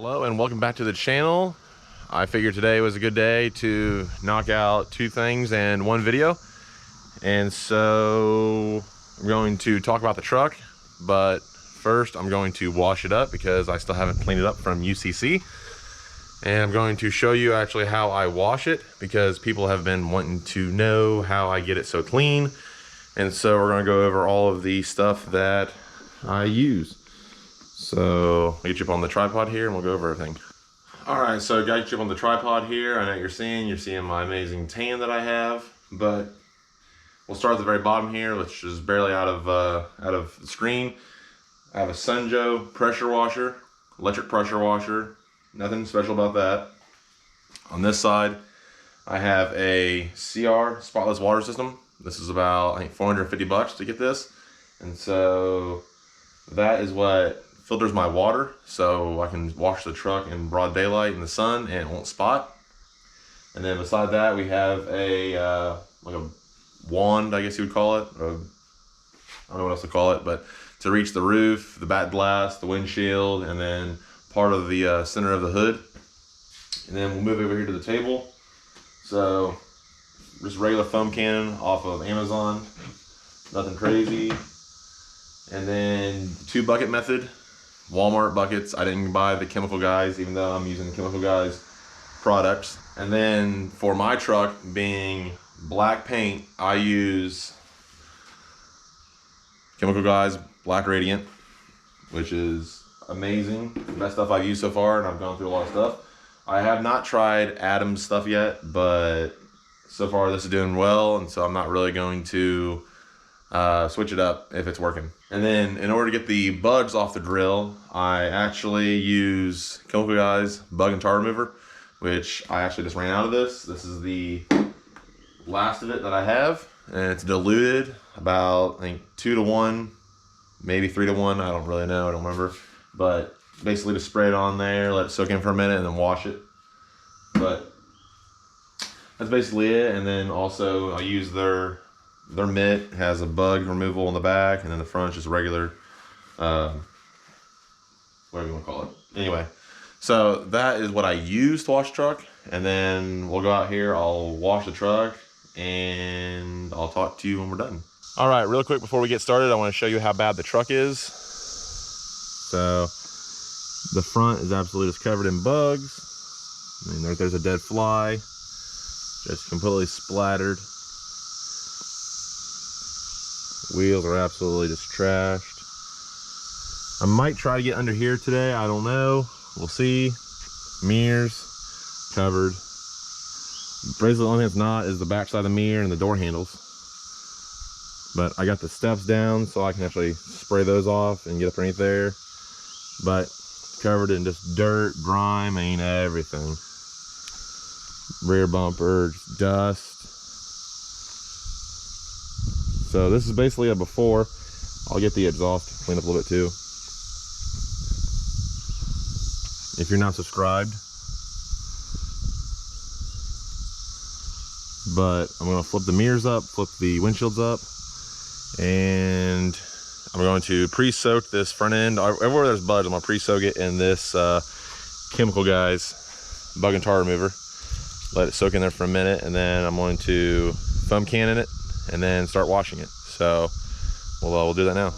Hello and welcome back to the channel. I figured today was a good day to knock out two things in one video. And so I'm going to talk about the truck, but first I'm going to wash it up because I still haven't cleaned it up from UCC. And I'm going to show you actually how I wash it because people have been wanting to know how I get it so clean. And so we're going to go over all of the stuff that I use. So I'll get you up on the tripod here and we'll go over everything. All right, so got you up on the tripod here. I know you're seeing my amazing tan that I have, but we'll start at the very bottom here, which is barely out of the screen. I have a Sunjo pressure washer, electric pressure washer. Nothing special about that. On this side, I have a CR spotless water system. This is about, I think, 450 bucks to get this. And so that is what filters my water so I can wash the truck in broad daylight in the sun and it won't spot. And then beside that we have a like a wand, I guess you would call it. I don't know what else to call it, but to reach the roof, the back glass, the windshield, and then part of the center of the hood. And then we'll move over here to the table. So just regular foam cannon off of Amazon, nothing crazy. And then 2 bucket method, Walmart buckets. I didn't buy the Chemical Guys, even though I'm using the Chemical Guys products. And then for my truck being black paint, I use Chemical Guys Black Radiant, which is amazing. The best stuff I've used so far, and I've gone through a lot of stuff. I have not tried Adam's stuff yet, but so far this is doing well, and so I'm not really going to switch it up if it's working. And then in order to get the bugs off the drill, I actually use Chemical Guys bug and tar remover, which I actually just ran out of this. This is the last of it that I have, and it's diluted about, I think, 2 to 1, maybe 3 to 1. I don't really know, I don't remember. But basically just spray it on there, let it soak in for a minute, and then wash it. But that's basically it. And then also I use their mitt. It has a bug removal on the back, and then the front is just regular, whatever you want to call it. Anyway, so that is what I use to wash the truck. And then we'll go out here, I'll wash the truck, and I'll talk to you when we're done. All right, real quick before we get started, I want to show you how bad the truck is. So the front is absolutely just covered in bugs. I mean, there's a dead fly, just completely splattered. Wheels are absolutely just trashed. I might try to get under here today, I don't know, we'll see. Mirrors covered. Basically the only thing that's not is the back side of the mirror and the door handles. But I got the steps down so I can actually spray those off and get up underneath there. But covered in just dirt, grime, I mean everything. Rear bumper, just dust. So this is basically a before. I'll get the exhaust cleaned up a little bit too. If you're not subscribed. But I'm gonna flip the mirrors up, flip the windshields up, and I'm going to pre-soak this front end. Everywhere there's bugs, I'm gonna pre-soak it in this Chemical Guys bug and tar remover. Let it soak in there for a minute, and then I'm going to foam cannon it and then start washing it. So we'll do that now.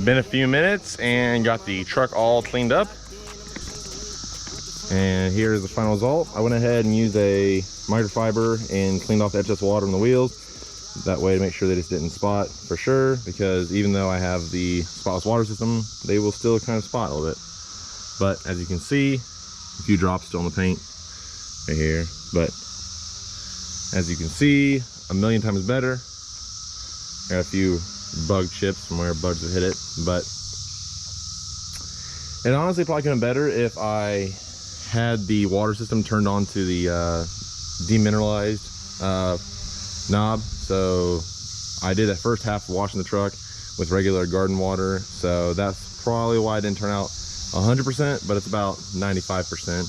Been a few minutes and got the truck all cleaned up. And here's the final result. I went ahead and used a microfiber and cleaned off the excess water on the wheels. That way to make sure they just didn't spot for sure, because even though I have the spotless water system, they will still kind of spot a little bit. But as you can see, a few drops still on the paint right here. But as you can see, a million times better. Got a few bug chips from where bugs have hit it, but it honestly probably could have been better if I had the water system turned on to the demineralized knob. So I did that first half washing the truck with regular garden water, so that's probably why it didn't turn out 100%, but it's about 95%.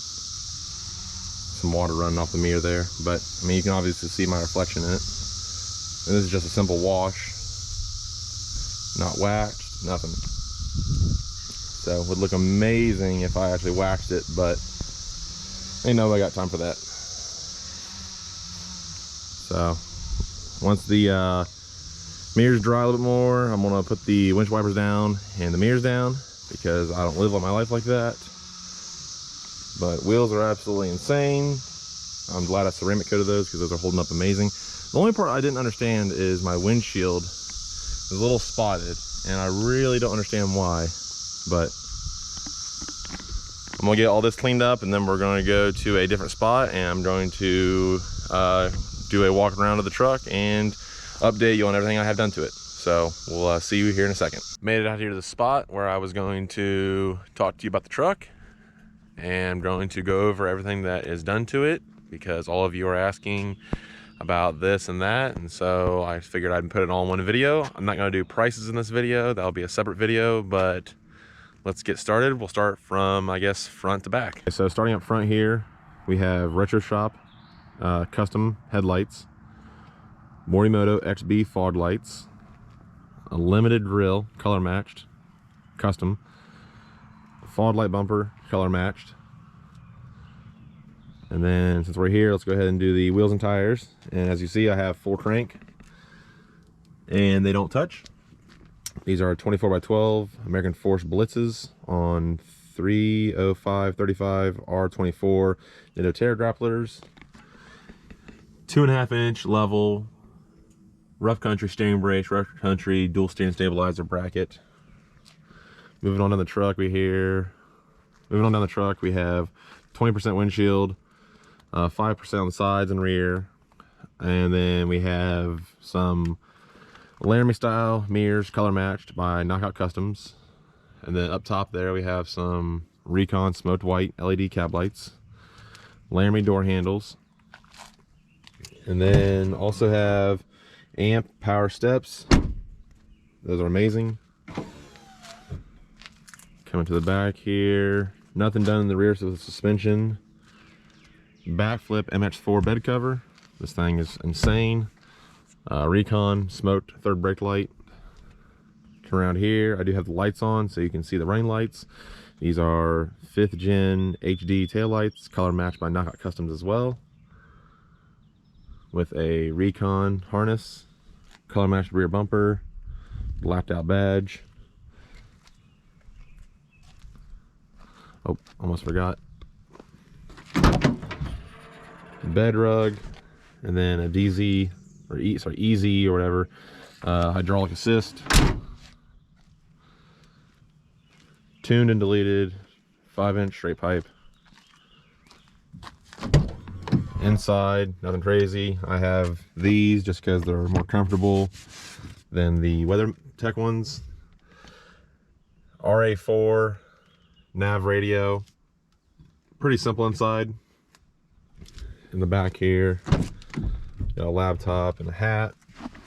Some water running off the mirror there, but I mean, you can obviously see my reflection in it. And this is just a simple wash, not waxed, nothing. So it would look amazing if I actually waxed it, but ain't nobody got time for that. So once the mirrors dry a little bit more, I'm gonna put the windshield wipers down and the mirrors down, because I don't live my life like that. But wheels are absolutely insane. I'm glad I ceramic coated those, because those are holding up amazing. The only part I didn't understand is my windshield is a little spotted, and I really don't understand why. But I'm gonna get all this cleaned up, and then we're gonna go to a different spot, and I'm going to do a walk around of the truck and update you on everything I have done to it. So we'll see you here in a second. Made it out here to the spot where I was going to talk to you about the truck, and I'm going to go over everything that is done to it, because all of you are asking about this and that, and so I figured I'd put it all in one video. I'm not going to do prices in this video, that'll be a separate video, but let's get started. We'll start from, I guess, front to back. Okay, so starting up front here, we have RetroShop custom headlights, Morimoto XB fog lights, a limited Grille, color matched, custom, fog light bumper, color matched. And then since we're here, let's go ahead and do the wheels and tires. And as you see, I have full crank and they don't touch. These are 24x12 American Force Blitzes on 305/35 R24 Nitto Terra grapplers. 2.5 inch level rough country steering brace, rough country dual stand stabilizer bracket. Moving on down the truck, we have 20% windshield, 5% on the sides and rear, and then we have some Laramie style mirrors, color matched by Knockout Customs. And then up top there we have some Recon smoked white LED cab lights, Laramie door handles, and then also have amp power steps. Those are amazing. Coming to the back here, nothing done in the rear to the suspension. Backflip MX4 bed cover. This thing is insane. Recon smoked third brake light. Turn around here, I do have the lights on so you can see the running lights. These are 5th gen HD tail lights, color matched by Knockout Customs as well, with a Recon harness, color matched rear bumper, blacked out badge. Oh, almost forgot. BedRug, and then a DZ or EZ or whatever, hydraulic assist. Tuned and deleted 5-inch straight pipe. Inside, nothing crazy. I have these just because they're more comfortable than the WeatherTech ones. Ra4 Nav radio. Pretty simple inside. In the back here, got a laptop and a hat.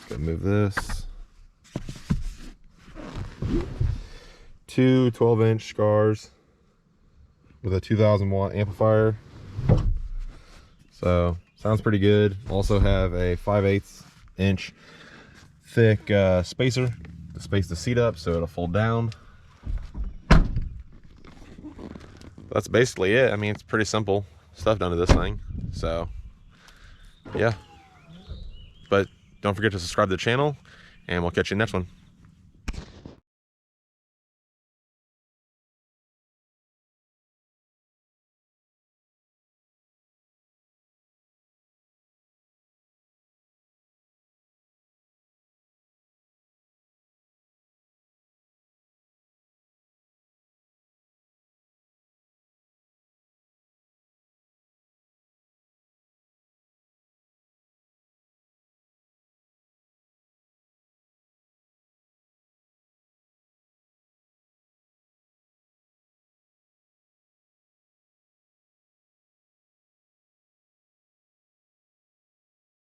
Gonna move this. 2 12-inch Skars with a 2000 watt amplifier. So sounds pretty good. Also have a 5/8 inch thick spacer to space the seat up so it'll fold down. That's basically it. I mean, it's pretty simple stuff done to this thing. So yeah, but don't forget to subscribe to the channel, and we'll catch you in the next one.